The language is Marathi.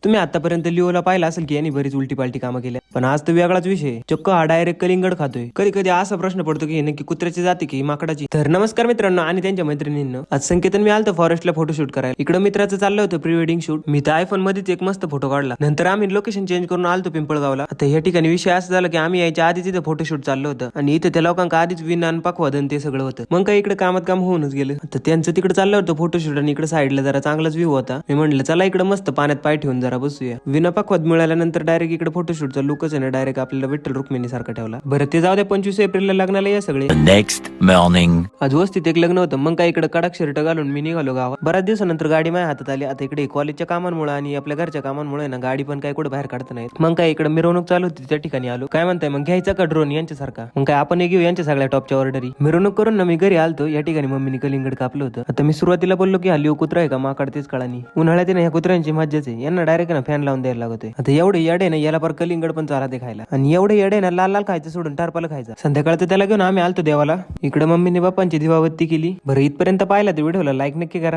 तुम्ही आतापर्यंत लिओला पाहिला असेल की यांनी बरीच उलटी पालटी कामं केल्या, पण आज तर वेगळाच विषय. चक्क हा डायरेक्ट कलिंगड खातोय. कधी कधी असा प्रश्न पडतो की हे नक्की कुत्र्याची जाती की माकडाची. तर नमस्कार मित्रांनो आणि त्यांच्या मैत्रिणींनो, आज संकेतन मी आलतो फॉरेस्टला फोटोशूट करायला. इकडे मित्राचं चाललं होतं प्री वेडिंग शूट. मी तर आयफोन मध्येच एक मस्त फोटो काढला. नंतर आम्ही लोकेशन चेंज करून आलतो पिंपळगावला. आता या ठिकाणी विषय असं झाला की आम्ही यायच्या आधीच इथं फोटोशूट चाललं होतं आणि इथं त्या लोकांना आधीच विनान पाकवादन ते सगळं होतं. मग काय इकडे कामात काम होऊनच गेलं. आता त्यांचं तिकडे चाललं होतं फोटोशूट आणि इकडे साईडला जरा चांगलाच व्ह्यू होता. मी म्हटलं चला इकडे मस्त पाण्यात पाय ठेवून जरा बसूया. विना पाकवाद मिळाल्यानंतर डायरेक्ट इकडे फोटोशूटचा लुकच आहे ना डायरेक्ट आपल्याला विठ्ठल रुक्मिणी सारखा ठेवला. बरं ते जाऊ द्या, 25 एप्रिलला लग्नाला या सगळे. नेक्स्ट मॉर्निंग आज वस्तीत एक लग्न होतं. मग काय इकडे कडक शर्ट घालून मी निघालो गावात. बऱ्याच दिवसानंतर गाडी माझ्या हातात आली. आता इकडे कॉलेजच्या कामांमुळे आणि आपल्या घरच्या कामांमुळे ना गाडी पण काय कुठे बाहेर काढता नाही. मग काय इकडे मिरवणूक चालू होती त्या ठिकाणी आलो. काय म्हणताय मग घ्यायचा का ड्रोन यांच्यासारखा? मग काय आपण घेऊ यांच्या सगळ्या टॉपच्या ऑर्डरी. मिरवणूक करून ना मी घरी आलतो. या ठिकाणी मम्मीने कलिंगड कापलं होतं. आता मी सुरुवातीला बोललो की हल्ली कुत्रा आहे का माकड तेच कळानी. उन्हाळ्यात ना ह्या कुत्र्यांची मज्जाच आहे. यांना डायरेक्ट ना फॅन लावून द्यायला लागतोय. आता एवढे येडे ना याला पर कलिंगड पण चाला ते खायला आणि एवढे येडे ना लाल लाल खायचं सोडून टारपाला खायचा. संध्याकाळचं त्याला घेऊन आम्ही आलतो देवाला. इकडे मम्मीने बाप्पांची दिवाबत्ती केली. बरं इथपर्यंत पाहिला तर व्हिडिओला लाईक नक्की करा.